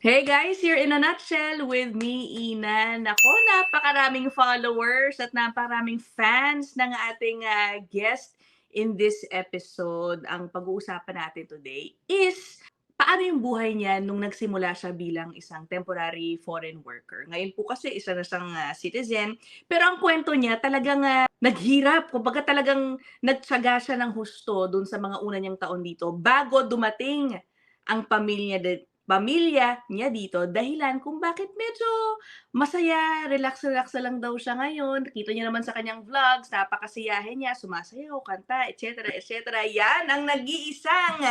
Hey guys, here in a nutshell with me, Ina. Nako, napakaraming followers at napakaraming fans ng ating guest in this episode. Ang pag-uusapan natin today is paano yung buhay niya nung nagsimula siya bilang isang temporary foreign worker. Ngayon po kasi isa na siyang citizen, pero ang kwento niya talagang naghirap. Kumbaga talagang nagtsaga siya ng husto dun sa mga una niyang taon dito bago dumating ang pamilya niya dito dahilan kung bakit medyo masaya, relax-relax na lang daw siya ngayon. Kita niyo naman sa kanyang vlogs, napakasiyahin niya, sumasayaw, kanta, etc., etc. Yan ang nag-iisang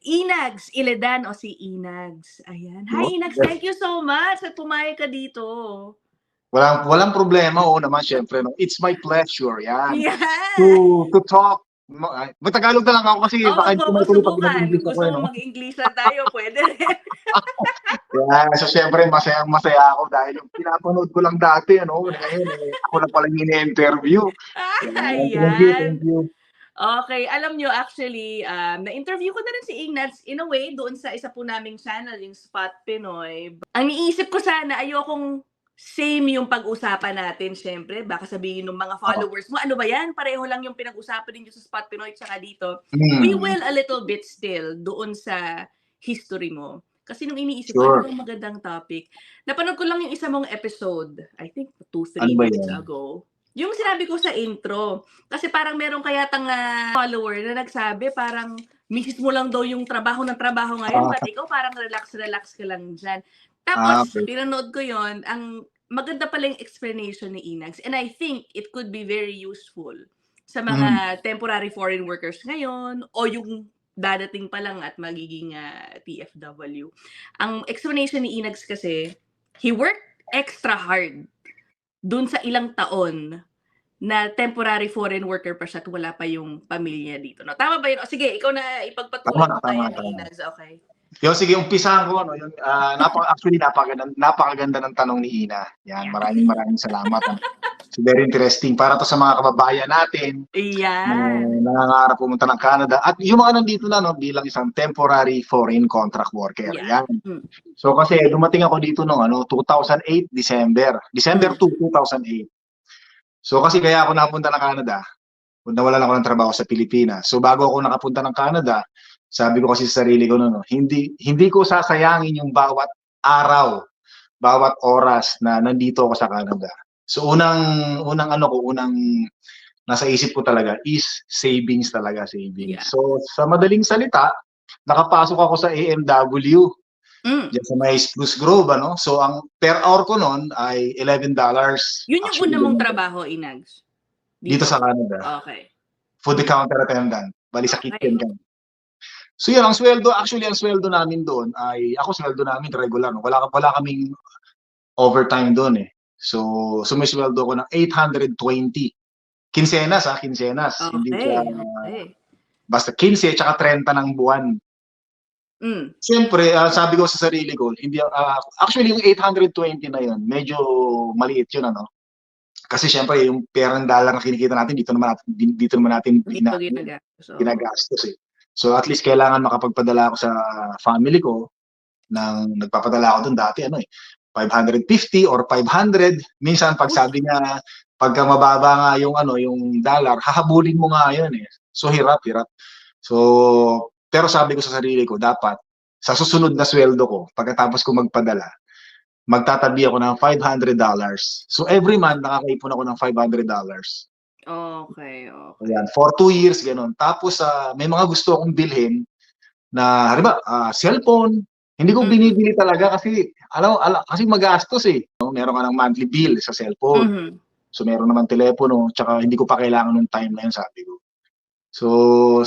Inags Iledan o si Inags. Ayan. Hi Inags, Yes. thank you so much at pumayag ka dito. Walang problema, oo naman siyempre 'no. It's my pleasure, 'yan. Yan! To talk mag-Tagalog na lang ako kasi Oo, baka wag hindi mo ko ko matuloy pag subukan. nag-English Kung ako, gusto eh, mo 'no. mag-English lang tayo, pwede rin. Kaya so siyempre masayang-masaya ako dahil yung pinapanood ko lang dati ano, ngayon, ako na pala yung ini-interview. Yan, thank you, Ayan. thank you. Okay, alam niyo actually, na-interview ko na rin si Ignaz in a way doon sa isa po naming channel, yung Spot Pinoy. Ang iniisip ko sana ayokong same yung pag-usapan natin siyempre baka sabihin nung mga Oo. followers mo, "Ano ba 'yan, pareho lang yung pinag-usapan ninyo sa Spot Pinoy tsaka dito." We Mm, will a little bit still doon sa history mo. Kasi nung iniisip ko, ano sure. bang magandang topic? Napanood ko lang yung isa mong episode, I think 2, Ano 3 ba weeks 'yan? ago. Yung sinabi ko sa intro, kasi parang meron ka yatang follower na nagsabi parang misis mo lang daw yung trabaho ng trabaho ngayon, but Ah, ikaw parang relax-relax ka lang diyan. Tapos okey. pinanood ko yon, ang maganda pala yung explanation ni Inags and I think it could be very useful sa Mm, mga temporary foreign workers ngayon o yung dadating pa lang at magiging TFW. Ang explanation ni Inags kasi, he worked extra hard dun sa ilang taon na temporary foreign worker pa siya at wala pa yung pamilya dito, 'no? Tama ba yun? O sige, ikaw na tama, ipagpatuloy mo tama, ngayon, tama. Inags, okey. Sige umpisahan ko ano yung, actually napakaganda ng tanong ni Ina. 'Yan, Yan. maraming salamat ano. So very interesting para 'to sa mga kababayan natin na Iyan. nangangarap pumunta ng Canada at yung mga nandito na 'no, bilang isang temporary foreign contract worker, Yan. 'yan. So kasi dumating ako dito nung 2008 December Hmm. 2, 2008. So kasi kaya ako napunta ng Canada, nawalan ako ng trabaho sa Pilipinas. So bago ako nakapunta ng Canada, sabi ko kasi sa sarili ko no'n 'no, hindi ko sasayangin yung bawat araw, bawat oras na nandito ako sa Canada. So unang nasa isip ko talaga is savings talaga, savings. Yeah. So sa madaling salita, nakapasok ako sa AMW Hmm. diyan sa may Spruce Grove ano. So ang per hour ko no'n ay $11. Yun yung Actually una mong ganun trabaho, Inags? dito Dito? sa Canada, Okey. food counter attendant, bale sa Okey, kitchen ka. So yun ang sweldo namin doon ay sweldo namin regular 'no, wala kaming overtime doon, eh. So sumisweldo ako ng 820, kinsenas, hindi siya okey, okey. basta 15 tsaka 30 ng buwan. Hmm. Siyempre, sabi ko sa sarili ko, hindi, actually yung 820 na yun, medyo maliit yun ano. Kasi siyempre yung perang dollar na kinikita natin dito naman natin Dito ginagastos, oo. ginagastos, eh. So at least kailangan makapagpadala ako sa family ko nagpapadala ako dun dati ano, 550 or 500. Minsan 'pag Uy, sabi niya pagka mababa nga yung yung dollar, hahabulin mo nga yun, eh. So hirap. So, pero sabi ko sa sarili ko dapat sa susunod na sweldo ko pagkatapos ko magpadala, magtatabi ako ng $500. So every month nakakaipon ako ng $500. okey, okey. Ayan, for 2 years gano'n. Tapos, may mga gusto akong bilhin na halimbawa, cellphone, hindi ko Mm. binibili talaga kasi kasi magastos, eh. Meron ka ng monthly bill sa cellphone, Mhm. so meron naman telepono, tsaka hindi ko pa kailangan nung time na yun sabi ko. So,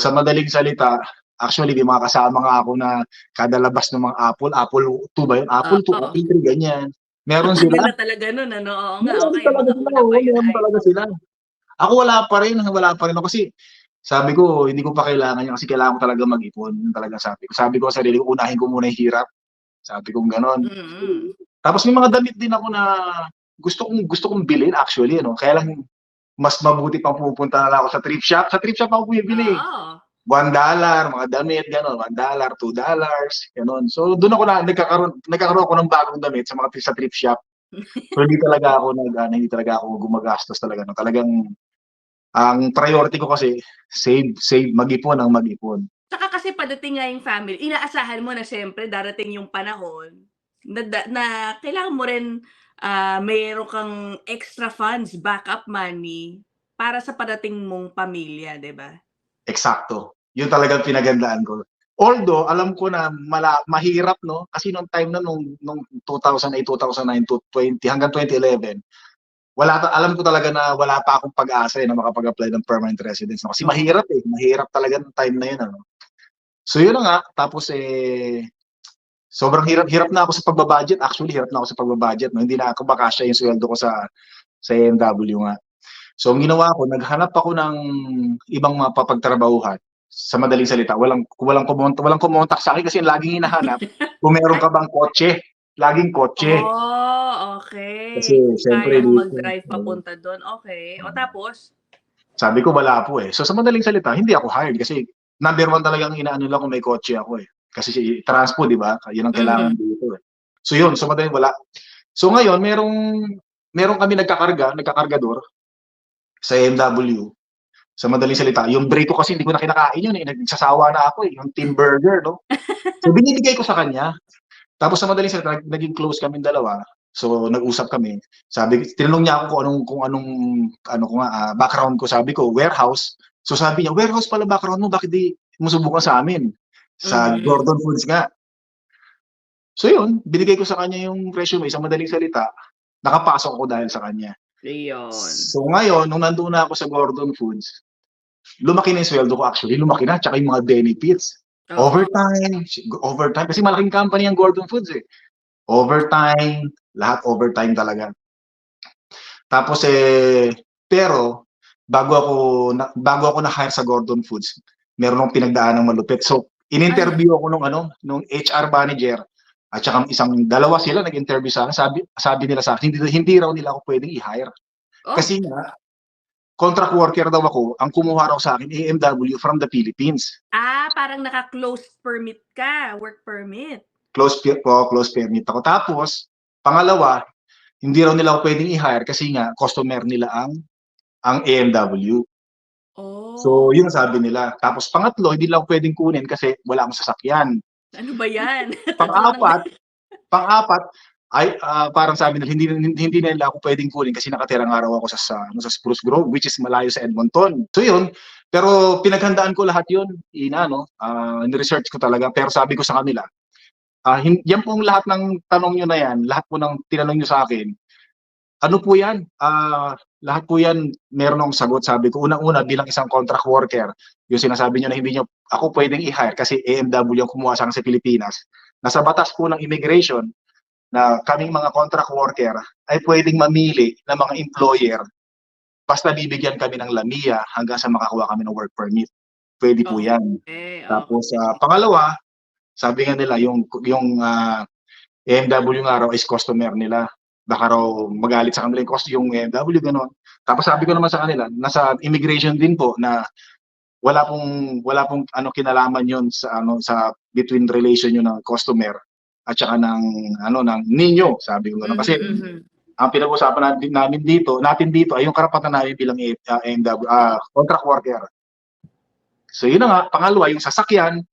sa madaling salita, actually may mga kasama nga ako na kada labas ng mga Apple 2 ba yun? Apple 2, Oo. Apple 3 ganyan. Ang Meron tagal sila. na talaga nun ano, oo nga, Meron okey, yung talaga mga sila, una pa oo, yung meron talaga iPhone. sila. Ako wala pa rin ako kasi sabi ko hindi ko pa kailangan yan kasi kailangan ko talaga mag-ipon, yun talaga sabi ko. Sabi ko sa sarili ko, unahin ko muna yung hirap, sabi kong gano'n. Mm. Tapos may mga damit din ako na gusto kong bilhin actually ano, kaya lang mas mabuti pang pumupunta na lang ako sa thrift shop. Sa thrift shop ako bumibili, eh. Oo. $1, mga damit, gano'n, $1, $2, gano'n. So doon ako nagkakaroon ako ng bagong damit sa thrift shop. So hindi talaga ako gumagastos talaga, 'no. Talagang ang priority ko kasi save, mag-ipon ng mag-ipon. Tsaka kasi pagdating nga yung family, inaasahan mo na siyempre darating yung panahon na kailangan mo rin, meron kang extra funds, backup money para sa parating mong pamilya, 'di ba? Eksakto. Yun talagang pinaghandaan ko. Although alam ko na mahirap, 'no, kasi nung time na nung 2008, 2009 to 20 hanggang 2011, alam ko talaga na wala pa akong pag-asa, na makapag-apply ng permanent residence, 'no, kasi Oo. mahirap talaga nung time na yun, ano. So yun na nga, tapos, sobrang hirap na ako sa pagba-budget. Actually, hirap na ako sa pagba-budget, 'no, hindi na ako makasya yung sweldo ko sa AMW nga. So ang ginawa ko, naghanap ako ng ibang mapapagtrabahuhan. Sa madaling salita, walang kumontak sa'kin kasi ang laging hinahanap kung meron Ay, ka bang kotse, laging kotse. oh, Kasi okey. siyempre Kaya mo dito, mag-drive papunta dun, okey. O tapos? sabi ko wala po, eh. So sa madaling salita, hindi ako hired kasi number one talagang inaano lang kung may kotse ako, eh. Kasi si transpo, 'di ba? Yun ang Mhm. kailangan dito, eh. So yun, sa madaling wala. So ngayon meron kami nagkakargador sa AMW. Sa madaling salita, yung break ko kasi hindi ko na kinakain yun, eh, nagsasawa na ako, eh, yung team burger, 'no. So binibigay ko sa kanya, tapos sa madaling salita naging close kaming dalawa. So nag-usap kami, tinanong niya ako kung anong ano ko nga, background ko, sabi ko warehouse. So sabi niya, "Warehouse pala background mo, bakit di mo subukan sa'min, sa Mhm. Gordon Foods nga." So yun, binigay ko sa kanya yung resume, sa madaling salita, nakapasok ako dahil sa kanya. Iyon. So ngayon nung nandun na ako sa Gordon Foods, lumaki na yung sweldo ko, actually, lumaki na, tsaka yung mga benefits. Oo. Overtime kasi malaking company ang Gordon Foods, eh. Overtime, lahat overtime talaga. Tapos, pero bago ako na-hire sa Gordon Foods, meron akong pinagdaanang malupit. So, Ano? in-interview ako nung HR manager at saka dalawa sila nag-interview sa'kin. Sabi nila sa'kin, hindi raw nila ako puwedeng i-hire. Oh, Kasi nga contract worker daw ako, ang kumuha raw sa'kin AMW from the Philippines. parang naka-closed permit ka, work permit. Close permit ako. Tapos, pangalawa, hindi raw nila ako puwedeng i-hire kasi nga customer nila ang AMW. So, Oh, yun ang sabi nila. Tapos pangatlo, hindi nila ako puwedeng kunin kasi wala akong sasakyan. ano ba 'yan? Tatlo ng Pang-apat pang-apat ay, parang sabi nila hindi na nila ako puwedeng kunin kasi nakatira nga raw ako sa Spruce Grove, which is malayo sa Edmonton. So yun, pero pinaghandaan ko lahat yun, Ina, 'no, ni-research ko talaga, pero sabi ko sa kanila, yan pong lahat ng tanong niyo na yan, lahat po ng tinanong niyo sa'kin, ano po yan, lahat po yan meron akong sagot. Sabi ko, unang-una bilang isang contract worker, yung sinasabi niyo na hindi niyo ako puwedeng i-hire kasi AMW ang kumuha sa'kin sa Pilipinas. Nasa batas po ng immigration na kaming mga contract worker ay puwedeng mamili ng mga employer basta bibigyan kami ng LAMIA hanggang sa makakuha kami ng work permit. Puwede po yan. Okey, Tapos, okey. pangalawa, sabi nga nila AMW nga raw is customer nila. Baka raw magalit sa kanila yung AMW, gano'n. Tapos sabi ko naman sa kanila, nasa immigration din po na wala pong ano kinalaman yon sa between relation niyo ng customer at saka ng ninyo, sabi ko gano'n. Mhm, Kasi mhm. ang pinag-uusapan natin dito ay yung karapatan namin bilang AMW, contract worker. So yun na nga, pangalawa yung sasakyan.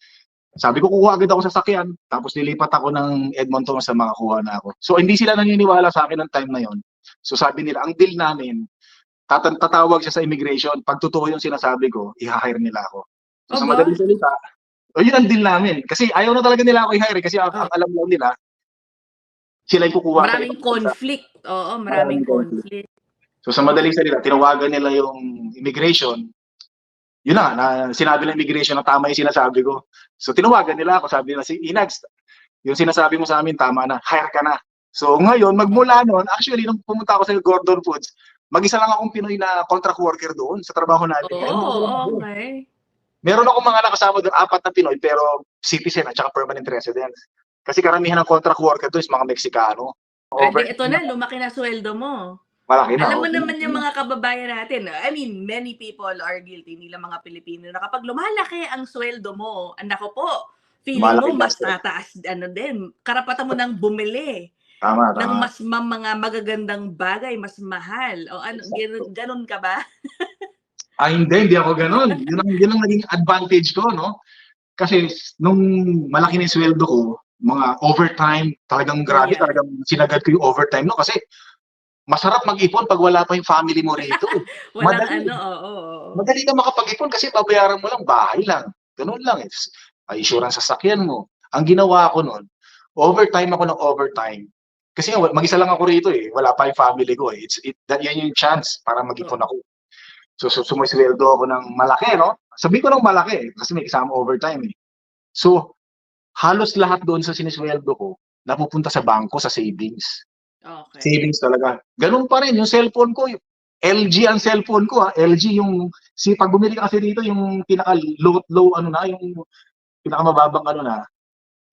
Sabi ko kukuha agad ako sa sasakyan, tapos nilipat ako ng Edmonton sa makakuha na ako. So hindi sila naniniwala sa akin ng time na yon. So sabi nila, ang deal namin, tatawag siya sa immigration, pag totoo yung sinasabi ko, i-hire nila ako. So sa Aba, madaling salita, yun ang deal namin. Kasi ayaw na talaga nila ako i-hire, kasi ang oh, alam lang nila, sila yung kukuha sa maraming ibang bansa. conflict, oo, maraming Maraming conflict. conflict. So sa madaling salita, tinawagan nila yung immigration, yun na sinabi ng immigration na tama yung sinasabi ko. So tinawagan nila ako, sabi nila, si Inags, yung sinasabi mo sa amin tama na, hire ka na. So ngayon, magmula noon, actually nung pumunta ako sa Gordon Foods, mag-isa lang akong Pinoy na contract worker doon sa trabaho namin. Kaya hindi ko Oh, lang ako. okey. Meron akong mga nakasama doon, 4 na Pinoy, pero citizen at saka permanent residents. Kasi karamihan ng contract worker doon is mga Meksikano. Eh, di Over, ito na lumaki na sweldo mo. Malaki na, Alam mo oo, naman malaki yung na. mga kababayan natin, I mean, many people are guilty, hindi lang mga Pilipino, na kapag lumalaki ang sweldo mo, naku po, feeling mo Lumalaki mas gastos. tataas ano din, karapatan mo ng bumili Tama, ng tama. mas mga magagandang bagay, mas mahal o ano, Eksakto. gano'n ka ba? Hindi ako gano'n. Yun ang naging advantage ko 'no. Kasi nung malaki na yung sweldo ko, mga overtime, talagang grabe, Yeah, talagang sinagad ko yung overtime 'no, kasi masarap mag-ipon 'pag wala pa yung family mo rito. walang ano, Madali, oo, oo. madali kang makapag-ipon kasi babayaran mo lang bahay lang, gano'n lang, eh, insurance sasakyan mo. Ang ginawa ko nun, overtime ako ng overtime. Kasi nga mag-isa lang ako rito, eh, wala pa yung family ko, eh. Yan yung chance para mag-ipon Oo. ako. So sumisweldo ako ng malaki 'no, sabihin ko ng malaki, eh, kasi may kasamang overtime, eh. So, halos lahat doon sa sinesweldo ko napupunta sa bangko, sa savings. Okey. Savings talaga. Gano'n pa rin yung cellphone ko, LG ang cellphone ko, LG yung 'pag bumili ka kasi dito yung pinaka-low ano na, yung pinakamababang ano na,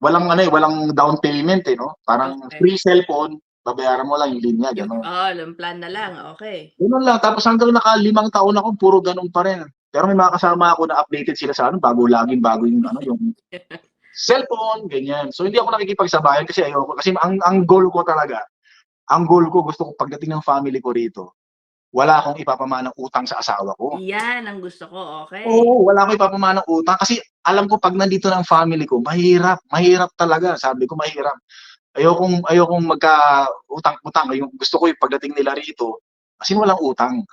walang ano, eh, walang down payment, eh, 'no. Parang Okey. free cellphone, babayaran mo lang yung linya, Yung gano'n. plan na lang, okey. Gano'n lang, tapos hanggang naka-limang taon ako puro gano'n pa rin. Pero may mga kasama ako na updated sila sa ano, bago yung ano, yung cellphone, ganyan. So hindi ako nakikipagsabayan kasi ayoko, kasi ang goal ko gusto ko pagdating ng family ko rito, wala akong ipapamanang utang sa asawa ko. Yan ang gusto ko, okey. Oo, wala akong ipapamanang utang kasi alam ko 'pag nandito na ang family ko mahirap, mahirap talaga, sabi ko mahirap. Ayokong magkautang-utang, yung gusto ko yung pagdating nila rito, as in walang Oo. utang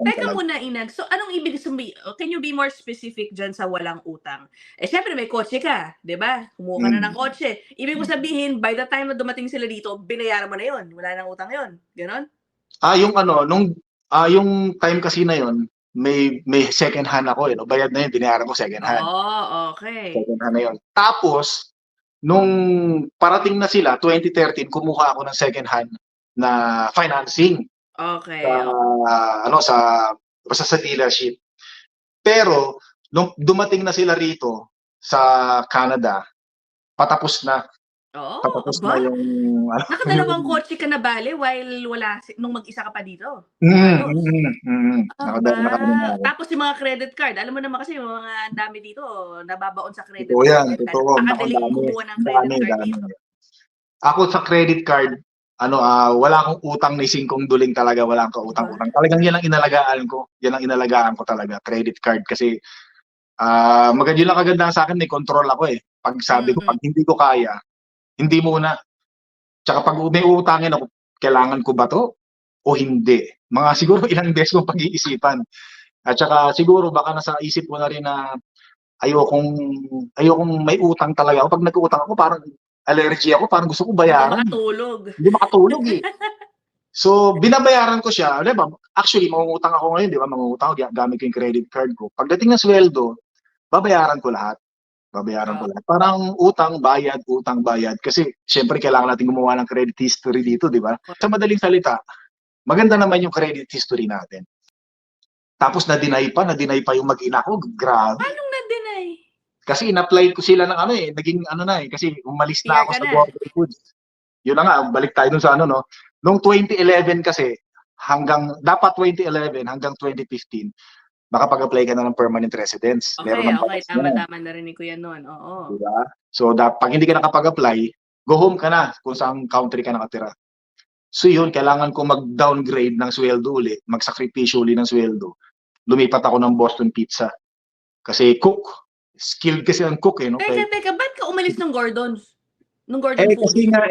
Teka talaga. muna Inag, so anong ibig can you be more specific diyan sa walang utang? Eh, siyempre may kotse ka, 'di ba? Kumuha ka na ng Hmm. kotse. Ibig mo sabihin by the time na dumating sila dito, binayaran mo na 'yun, wala ng utang 'yun, gano'n? Yung ano, yung time kasi na yun, may second hand ako, eh, 'no, bayad na yun, binayaran ko second hand. Oh, okey. Second hand na yun. Tapos nung parating na sila 2013, kumuha ako ng second hand na financing sa Okey, ano, basta sa dealership. Pero nung dumating na sila rito sa Canada, patapos na, oh, patapos aba, na yung ano, nakadalawang yung kotse ka na bale while wala nung mag-isa ka pa dito? Halos? mm, nakaano na Aba, ako. tapos yung mga credit card, alam mo naman kasi yung mga ang dami dito nababaon sa credit Totoo card yan, yan, totoo. Naku, ang napakadaling dami, kumuha ng ang credit dami, card dami. dito. Ako sa credit card, ano, wala akong utang ni singkong duling talaga, wala akong Aba, kautang-utang. Talagang yan ang inalagaan ko. Yan ang inalagaan ko talaga, credit card. Kasi, yun lang kagandahan sa'kin, may control ako, eh. 'Pag sabi ko, mm. 'pag hindi ko kaya, hindi muna. Tsaka 'pag may uutangin ako, kailangan ko ba 'to o hindi? Mga siguro ilang beses kong pag-iisipan. At tsaka siguro baka nasa isip ko na rin na ayokong ayokong may utang talaga ako. 'Pag nag-uutang ako, parang allergy ako, parang gusto ko Hindi ka bayaran, eh. makatulog. Hindi makatulog, eh. So, binabayaran ko siya, 'di ba, actually mangungutang ako ngayon, 'di ba, mangungutang ako gamit ko yung credit card ko. Pagdating ng sweldo, babayaran ko lahat, babayaran ko Oo, lahat. Parang utang, bayad, kasi siyempre kailangan natin gumawa ng credit history dito, 'di ba? Sa correct. madaling salita, maganda naman yung credit history natin. Tapos na-deny pa yung mag-ina ko, grabe. Paanong na-deny? Kasi in-apply ko sila ng ano, eh, naging ano na, eh, kasi umalis na PR ako ka sa na? Golden Foods. Yun na nga, balik tayo dun sa ano 'no, nung 2011 kasi dapat 2011 hanggang 2015 makapag-apply ka na ng permanent residence, meron ng Okey, batas tama, niyan, tama, narinig ko yan no'n, oo. 'di ba? So, 'pag hindi ka nakapag-apply, go home ka na kung saang country ka nakatira. So yun, kailangan ko mag-downgrade ng sweldo uli, magsakripisyo uli ng sweldo. Lumipat ako ng Boston Pizza kasi cook, skilled kasi ang cook, eh, 'no, kaya Teka, ba't ka umalis ng Gordon's? Nung Gordon kasi Foods? nga,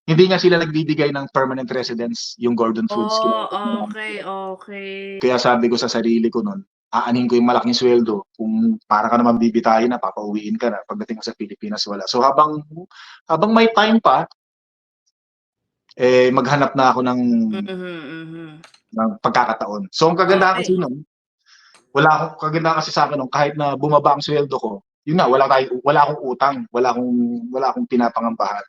hindi nga sila nagbibigay ng permanent residence, yung Gordon Foods. Oh, okey, okey. Kaya sabi ko sa sarili ko nun, aanhin ko yung malaking sweldo, kung para ka naman bibitayin na, papauwiin ka na, pagdating mo sa Pilipinas wala. So habang may time pa, maghanap na ako Mhm, mhm. ng pagkakataon. So ang kagandahan kasi Okey. nun, kagandahan kasi sa'kin nun, kahit na bumaba ang sweldo ko, yun nga, wala akong utang, wala akong pinapangambahan.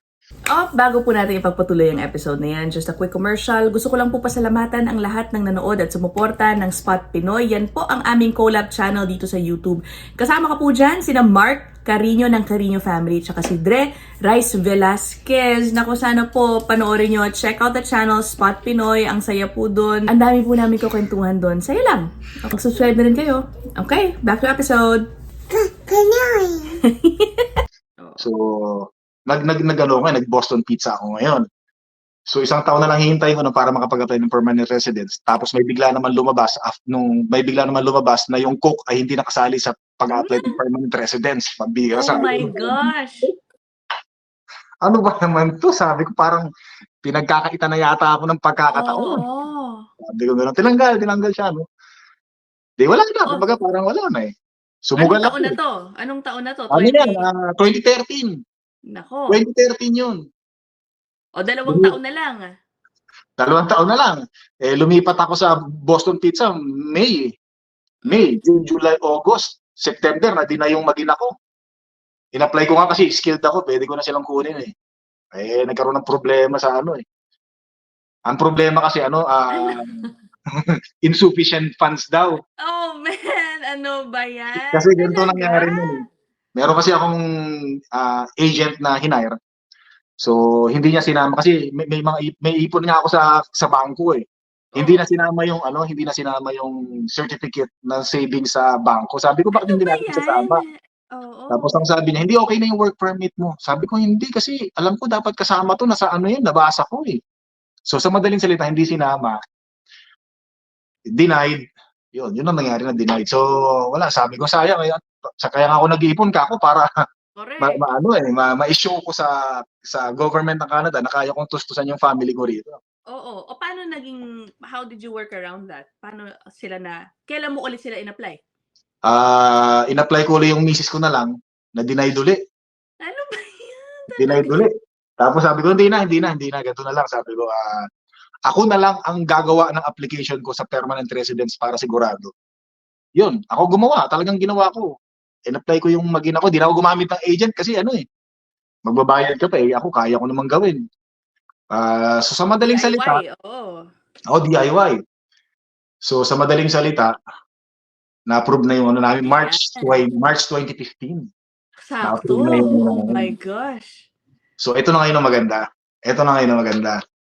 Bago po natin ipagpatuloy ang episode na yan, just a quick commercial. Gusto ko lang po pasalamatan ang lahat ng nanood at sumuporta ng Spot Pinoy. Yan po ang aming collab channel dito sa YouTube. Kasama ka po dyan, sina Mark Carino ng Carino Family, tsaka si Dre Rice Velasquez. Naku, sana po panoorin nyo at check out the channel Spot Pinoy. Ang saya po doon. Ang dami po namin kukwentuhan doon. Saya lang. Mag-subscribe na rin kayo. Okay, back to episode. So, nag-Boston Pizza ako ngayon. So, isang taon na lang hihintay ko para makapag-apply ng permanent residence. Tapos may bigla naman lumabas, na yung cook ay hindi nakasali sa pag-apply ng permanent residence. Pabira, Oh my gosh! Ano ba naman to? Sabi ko parang pinagkakaita na yata ako ng pagkakataon. Oo. Sabi ko gano'n, tinanggal siya, no? Di wala na, kumbaga parang wala na eh. Sumugal Anong taon ako. na to? Anong taon na to? Ano yan? 2013. Nako. 2013 yun. O, 2 taon na lang. 2 taon na lang. Lumipat ako sa Boston Pizza, May, June, July, August, September, na di na yung mag-ina ko. In-apply ko nga kasi skilled ako, pwede ko na silang kunin eh. Nagkaroon ng problema sa ano eh. Ang problema kasi insufficient funds daw. Oh man, ano ba yan? Kasi ganito nangyari nun eh. Meron kasi akong agent na hinire. So hindi niya sinama kasi may ipon nga ako sa bangko eh. Hindi na sinama yung certificate ng savings sa bangko. Sabi ko bakit hindi natin sasama? Oo. Tapos ang sabi niya, hindi okay na yung work permit mo. Sabi ko hindi kasi alam ko dapat kasama to, nasa ano yun, nabasa ko eh. So sa madaling salita, hindi sinama. Denied. Yun ang nangyari na denied. So wala, sabi ko sayang kaya nga ako nag-iipon para ma-issue ko sa government ng Canada na kaya kong tustusan yung family ko rito. Oo. O paano how did you work around that? Paano kailan mo ulit sila in-apply? In-apply ko ulit yung misis ko na lang, na denied ulit. Ano ba yan? Denied ulit. Tapos sabi ko, hindi na, ganito na lang. Sabi ko, ako na lang ang gagawa ng application ko sa permanent residence para sigurado. Yun, ako gumawa, talagang ginawa ko. In-apply ko yung mag-ina ko, di na ako gumamit ng agent kasi magbabayad ka pa eh, ako kaya ko namang gawin. So sa madaling salita, DIY. So sa madaling salita, na-approve na yung namin March 2015. Sakto. Oh my gosh. So ito na ngayon ang maganda.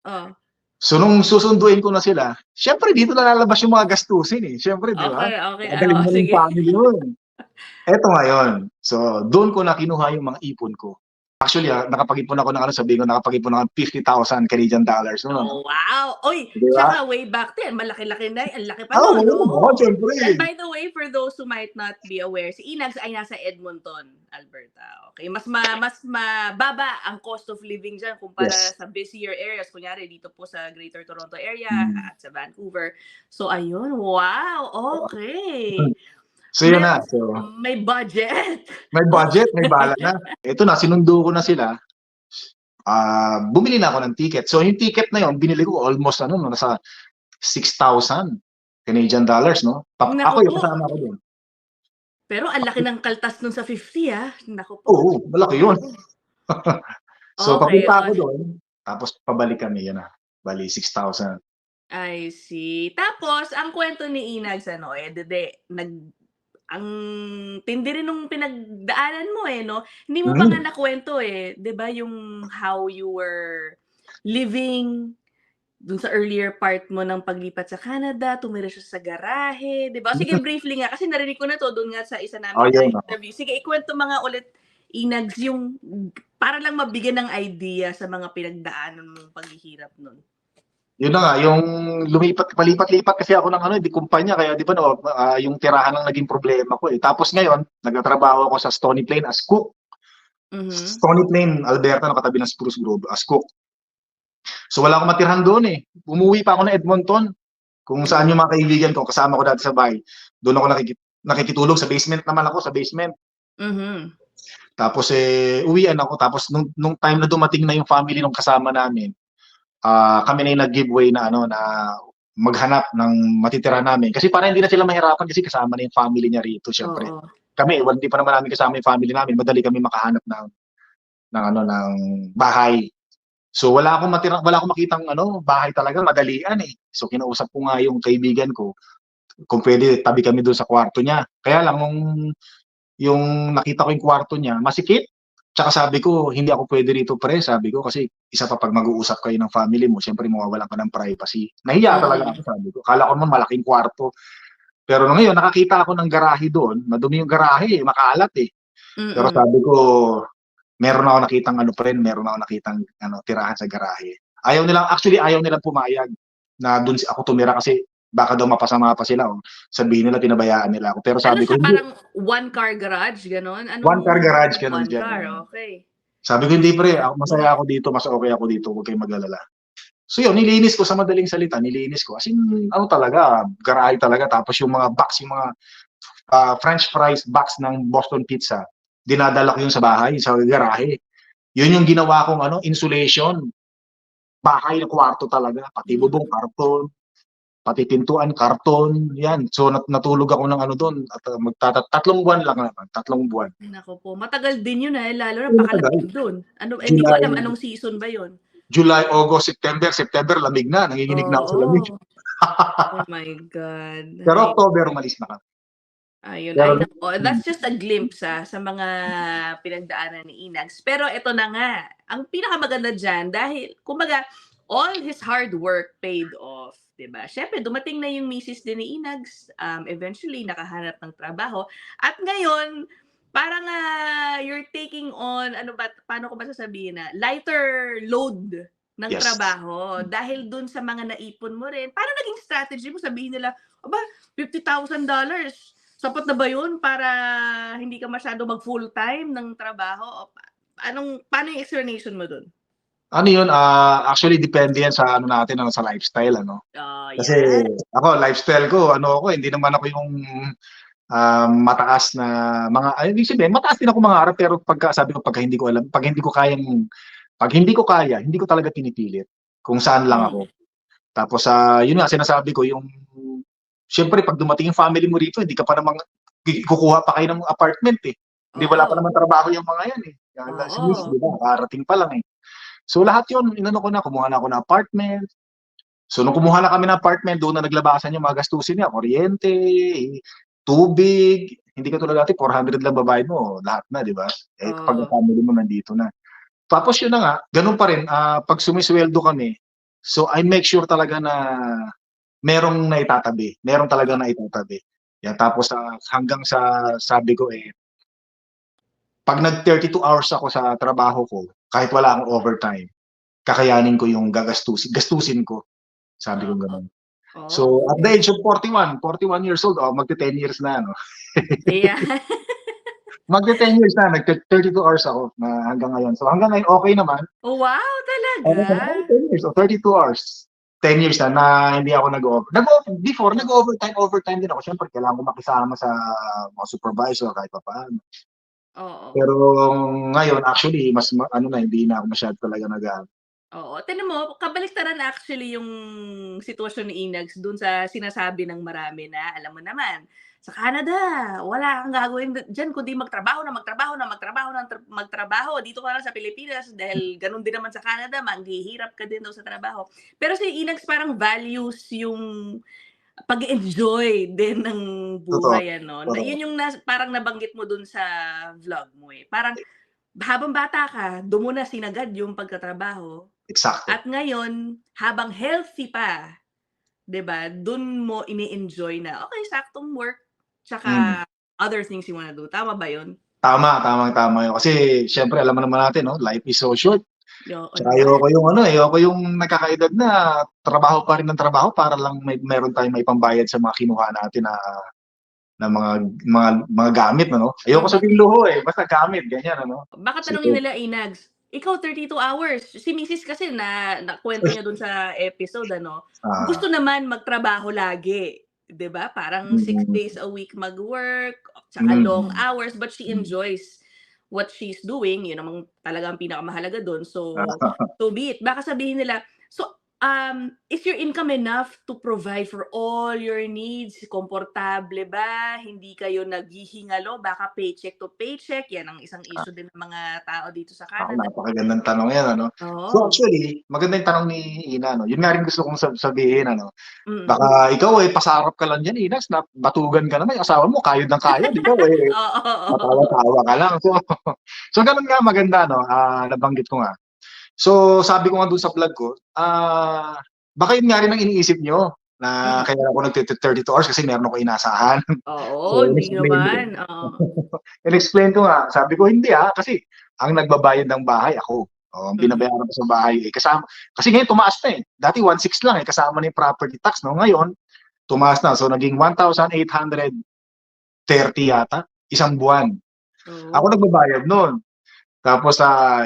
Oh. So nung susunduin ko na sila, syempre dito na lalabas yung mga gastusin eh. Syempre, di ba? Okay. Magaling mo yung family yun. Eto ngayon. So doon ko na kinuha yung mga ipon ko. Actually, nakapag-ipon ako ng nakapag-ipon ako ng 50,000 Canadian dollars. Oh, wow! Oy, diba? Saka way back then, malaki-laki na, ang laki pa nun. Syempre. And by the way, for those who might not be aware, si Inags ay nasa Edmonton, Alberta. Okay, mas mababa ang cost of living dyan kumpara sa busier areas, kunyari dito po sa Greater Toronto area at sa Vancouver. So ayun, wow, okay. So yun na. So, may budget. May bala na. Ito na, sinundo ko na sila. Bumili na ako ng ticket. So yung ticket na yun, binili ko almost nasa 6,000 Canadian dollars, no? Ako yung kasama ko doon. Pero ang laki ng kaltas nun sa 50, Naku po. Oo, malaki yun. So papunta ako doon, tapos pabalik kami, yan na. Bali, 6,000. I see. Tapos, ang kwento ni Inags, ang tindi rin nung pinagdaanan mo no? Hindi mo pa nga nakwento 'di ba yung how you were living dun sa earlier part mo ng paglipat sa Canada, tumira siya sa garahe, 'di ba? Sige, briefly nga kasi narinig ko na to doon nga sa isa naming interview. Sige, ikwento mga ulit Inags yung para lang mabigyan ng idea sa mga pinagdaanan mong paghihirap nun. Yun na nga, yung palipat-lipat kasi ako ng di kumpanya, kaya di ba yung tirahan lang naging problema ko eh. Tapos ngayon, nagtatrabaho ako sa Stony Plain as cook. Stony Plain, Alberta, katabi ng Spruce Grove, as cook. So wala akong matirhan doon eh. Umuwi pa ako ng Edmonton, kung saan yung mga kaibigan ko, kasama ko dati sa bahay. Doon ako nakikitulog sa basement naman ako, sa basement. Tapos uwian ako, tapos nung time na dumating na yung family ng kasama namin, kami na yung nag-giveaway na na maghanap ng matitira namin. Kasi para hindi na sila mahirapan kasi kasama na yung family niya rito, syempre. Kami, hindi pa naman namin kasama yung family namin. Madali kami makahanap ng bahay. So wala akong makitang ano, bahay talaga, madalian eh. So kinausap ko nga yung kaibigan ko kung pwede tabi kami doon sa kwarto niya. Kaya lang nung yung nakita ko yung kwarto niya, masikip. Tsaka sabi ko, hindi ako pwede rito pre, sabi ko, kasi isa pa pag mag-uusap kayo ng family mo, siyempre mawawalan ka ng privacy. Nahiya talaga ako, Mm. sabi ko. Kala ko naman malaking kwarto. Pero ngayon, nakakita ako ng garahe doon, madumi yung garahe, makalat eh. Pero Mm. sabi ko, meron ako nakitang ano pa rin, meron ako nakitang ano, tirahan sa garahe. Actually ayaw nilang pumayag na doon ako tumira kasi baka daw mapasama pa sila o sabihin nila pinabayaan nila ako. Pero Ano sabi ko, siya, hindi, parang one car garage, gano'n? one car Anong garage, ganun one dyan. car, okay. Sabi ko, hindi pre, masaya ako dito, mas okay ako dito, huwag kayong mag-alala. So yun, nilinis ko sa madaling salita, nilinis ko. As in, ano talaga, garahe talaga. Tapos yung mga box, yung mga French fries box ng Boston Pizza, dinadala ko yun sa bahay, sa garahe. Yun yung ginawa kong ano, insulation. Bahay na kwarto talaga, pati bubong Mm. karton, pati pintuan karton, yan. So natulog ako ng ano doon at tatlong buwan lang naman, 3 buwan. Naku po, matagal din yun, lalo na Oo, matagal. napakalamig dun. Ano, hindi ko July, alam anong season ba yun? August, September lamig na, nanginginig na ako sa lamig. Oo. Oh my God. Pero Hay October umalis na kami. ayun, Pero ay naku, that's just a glimpse, sa mga pinagdaanan ni Inags. Pero ito na nga, ang pinakamaganda diyan dahil kumbaga all his hard work paid off, 'di ba? Siyempre dumating na yung misis din ni Inags, eventually nakahanap ng trabaho at ngayon parang, you're taking on ano ba, paano ko ba sasabihin na, lighter load ng yes. trabaho dahil dun sa mga naipon mo rin. Paano naging strategy mo? Sabihin nila, "Aba, $50,000 sapat na ba yun para hindi ka masyado mag full-time ng trabaho o paano yung explanation mo dun? Ano yun, actually depende yan sa ano natin, ano, sa lifestyle, ano. Oh, Kasi yan. ako, lifestyle ko, ano ako, hindi naman ako yung mataas na mga, ay, ibig sabihin, mataas din ako mangarap, pero pagka, sabi ko, pagka hindi ko alam, pag hindi ko kaya, hindi ko talaga pinipilit kung saan lang Mm. ako. Tapos, yun nga, sinasabi ko, yung, syempre, pag dumating yung family mo rito, hindi ka pa namang, kukuha pa kayo ng apartment eh. Hindi, wala pa Oo, naman trabaho yung mga yan eh. Si Miss, oo. di ba, karating pa lang eh. So, lahat yun, inano ko na, kumuha na ako ng apartment. So, nung kumuha na kami ng apartment, doon na naglabasan yung mga gastusin niya, kuryente, tubig, hindi ka tulad dati, 400 lang babayad mo, lahat na, di ba? Eh, kapag Oo. family mo nandito na. Tapos yun na nga, ganun pa rin, pag sumisweldo kami, so I make sure talaga na merong talaga na itatabi. Yan, tapos hanggang sa sabi ko eh, pag nag 32 hours ako sa trabaho ko, kahit wala akong overtime, kakayanin ko yung gastusin ko, sabi ko Oo. gano'n. So, at the Okey. age of 41 years old, magte-10 years na, ano. Ayan. Magte-10 years na, nagte-32 hours ako na hanggang ngayon. So, hanggang ngayon okey naman. Wow, Okey talaga? naman, 10 years, 32 hours. 10 years na hindi ako before nag-overtime din ako. Siyempre kailangan ko makisama sa mga supervisor kahit papaano. Oo. Pero ngayon actually mas ano na, hindi na ako masyado talaga Oo, tignan mo kabaliktaran actually yung sitwasyon ni Inags dun sa sinasabi ng marami na alam mo naman, sa Canada wala kang gagawin diyan kundi magtrabaho na magtrabaho na magtrabaho ng magtrabaho. Dito ka lang sa Pilipinas dahil ganun din naman sa Canada manghihirap ka din daw sa trabaho. Pero si Inags parang values yung pag-e-enjoy din ng totoo, buhay ano, na totoo. yun yung parang nabanggit mo dun sa vlog mo, eh. Parang habang bata ka dun mo na sinagad yung pagtatrabaho. Eksakto. At ngayon, habang healthy pa, 'di ba, dun mo ini-enjoy na, okey saktong work Mm. tsaka other things you wanna do, tama ba yun? Tama, tamang-tama yun. Kasi siyempre alam mo naman natin 'no, life is so short. Oo Tsaka naman. ayoko yung nagkakaedad na trabaho pa rin ng trabaho para lang meron tayong maipambayad sa mga kinuha natin na mga gamit ano. Ayoko sabihing Mm. luho, eh, basta gamit ganyan ano. Baka So, tanungin nila, Inags, ikaw 2 hours, si misis kasi na nakwento niya dun sa episode ano, ah, gusto naman magtrabaho lagi, 'di ba? Parang six mm, days a week mag-work, tsaka long mm, hours, but she mm. enjoys what she's doing, yun namang talagang pinakamahalaga dun. So, Ah, so be it. Baka sabihin nila, "So, Is your income enough to provide for all your needs? Komportable ba? Hindi kayo naghihingalo? Baka paycheck to paycheck, yan ang isang issue din ng mga tao dito sa Canada. Napakagandang tanong yan, ano. So Oo. actually, maganda yung tanong ni Ina, no. Yun nga rin gusto kong sabihin, ano. Mm. Baka ikaw pasarap ka lang diyan, Ines, na batugan ka naman, yung asawa mo kayod ng kayod, ikaw Oo, oo. matawa-tawa ka lang. So ganun nga maganda, no, nabanggit ko nga. So sabi ko nga dun sa vlog ko, baka yun nga rin ang iniisip niyo na Mm. kaya ako nagte-32 hours kasi meron akong inaasahan. Oo, So hindi naman, oo. in-explain ko nga, sabi ko, hindi kasi ang nagbabayad ng bahay ako. Ang Mm. binabayaran ko sa bahay, kasama, kasi ngayon tumaas na Dati 1.6 lang kasama na yung property tax, no? Ngayon, tumaas na. So naging 1,830 yata, isang buwan. Ako Oo. nagbabayad noon. Tapos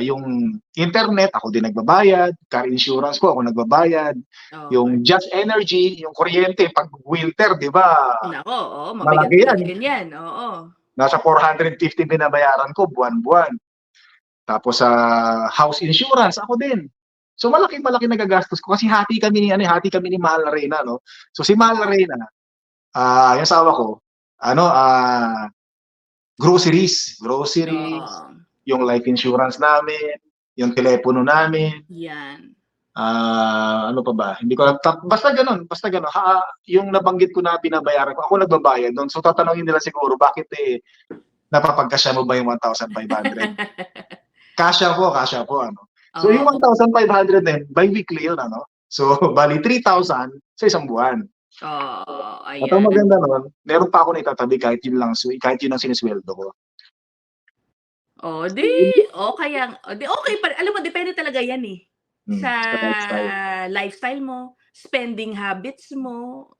yung internet, ako din nagbabayad. Car insurance ko, ako nagbabayad. Okey. Yung Just Energy, yung kuryente, pag winter, di ba? Naku, oo, mabigat Malaki yan. bilhin yan, oo. Nasa 450 binabayaran ko buwan-buwan. Tapos house insurance, ako din. So malaki-malaki nagagastos ko kasi hati kami ni Mahal na Reyna, no. So si Mahal na Reyna, yung asawa ko, groceries, Oo, yung life insurance namin, yung telepono namin, yan. ano pa ba? Hindi ko alam. Basta ganun, yung nabanggit ko na binabayaran ko, ako nagbabayad doon. So tatanungin nila siguro, bakit napapagkasya mo ba yung 1,500? Kasya po, ano. So yung Oo, 1,500 na yun, bi-weekly yun, ano. So bali 3,000 sa isang buwan. oo, At ang ayan. maganda nun, meron pa ako naitatabi kahit yun ang sinesweldo ko. Oh, 'di o kaya o 'di okey pa alam mo depende talaga yan, sa Sa lifestyle. lifestyle mo, spending habits mo,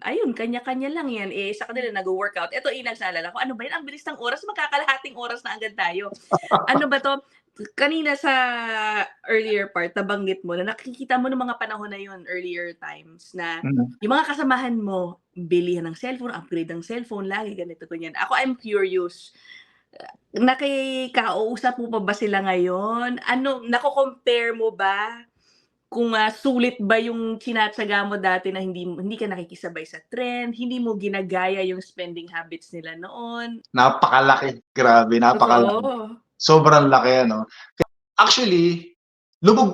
ayun kanya-kanya lang yan. Sa kanila nagwo-workout, eto Inags naalala ko, ano ba yan ang bilis ng oras, magkakalahating oras na agad tayo. Ano ba 'to, kanina sa earlier part nabanggit mo na nakikita mo nung mga panahon na yun, earlier times na Mm. yung mga kasamahan mo, bilihan ng cellphone, upgrade ng cellphone, lagi ganito, ganyan. Ako, I'm curious, nakikausap mo pa ba sila ngayon? Ano, nako-compare mo ba kung, sulit ba yung tinatyaga mo dati na hindi ka nakikisabay sa trend, hindi mo ginagaya yung spending habits nila noon? Napakalaki, grabe napakalaki. Totoo. Sobrang laki ano. Actually, lubog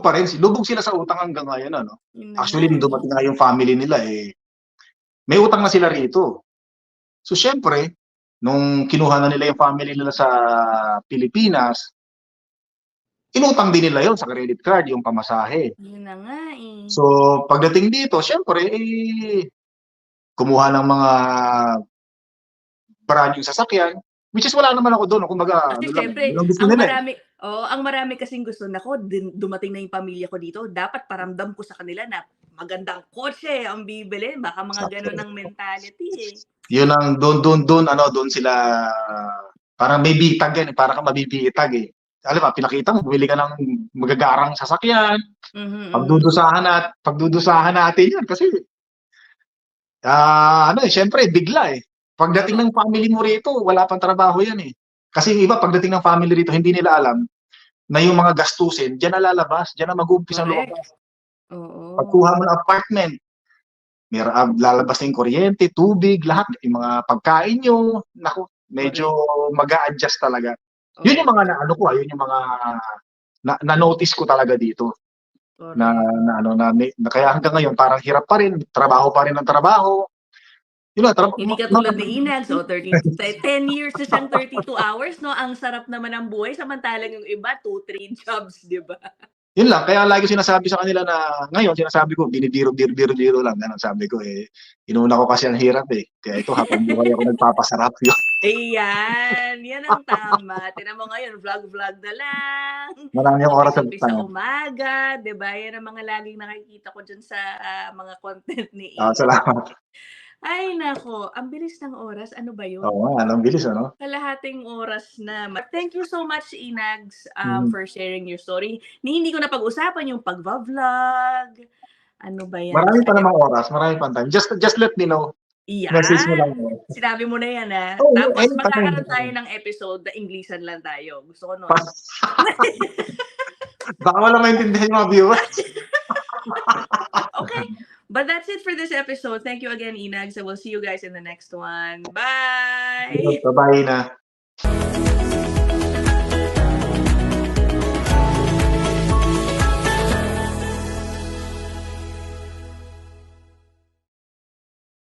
sila sa utang hanggang ngayon ano. Yun na nga, Actually nung dumating nga yung family nila, may utang na sila rito. So siyempre, nung kinuha na nila yung family nila sa Pilipinas, inutang din nila yon sa credit card, yung pamasahe. Yun na nga, eh. So pagdating dito, siyempre, kumuha ng mga brand new sasakyan, which is wala naman ako doon. Kumbaga, Kasi yun siyempre lang gusto nila. ang marami kasing gusto, "Naku, dumating na yung pamilya ko dito, dapat paramdam ko sa kanila na magandang kotse ang bibilhin." Baka mga Sakto. gano'n ang mentality, eh. Yun ang doon sila parang may bitag yan, para kang mabibitag Alam mo, pinakita mo, bumili ka ng magagarang sasakyan, Mhm, mhm. pagdudusahan natin yan kasi siyempre bigla Pagdating Oo, ng family mo rito, wala pang trabaho yan Kasi yung iba, pagdating ng family rito, hindi nila alam na yung mga gastusin, diyan na lalabas, diyan na mag-uumpisang correct. lumabas. Pagkuha Oo, mo ng apartment, lalabas na yung kuryente, tubig, lahat, yung mga pagkain nyo, naku, medyo correct. mag-a-adjust talaga. Yun yung Oo, mga naano ko yun yung mga na-notice ko talaga dito na correct. na ano na kaya hanggang ngayon parang hirap pa rin, trabaho pa rin ng trabaho. Yun na Hindi katulad ni Inags, 10 years na siyang 2 hours 'no, ang sarap naman ng buhay samantalang yung iba 2, 3 jobs, 'di ba? yun lang, kaya lagi ko sinasabi sa kanila na ngayon sinasabi ko binibiro-biro lang gano'n sabi ko, inuna ko kasi ang hirap kaya ito habang buhay ako nagpapasarap yun. Ayan, 'yan ang tama. Tignan mo ngayon vlog-vlog na lang, Marami akong oras sa kape-kape sa tangan. umaga, 'di ba? Yan ang mga laging nakikita ko diyan sa, mga content ni Ina. Salamat. Ay naku, ang bilis ng oras, ano ba Oo 'yun? nga, ang bilis ano? Kalahating oras na. Thank you so much, Inags, Mm. for sharing your story. Ni hindi ko napag-usapan yung pagva-vlog. Ano ba 'yan? Marami pa namang oras, marami pang time. Just let me know. Message mo lang Yan! ako. Sinabi mo na 'yan, Oo, Tapos magkakaroon tayo anytime. ng episode na Inglesan lang tayo. Gusto ko nun. Baka walang maintindihan yung mga viewers. But that's it for this episode. Thank you again, Inag. So we'll see you guys in the next one. Bye! Bye-bye na.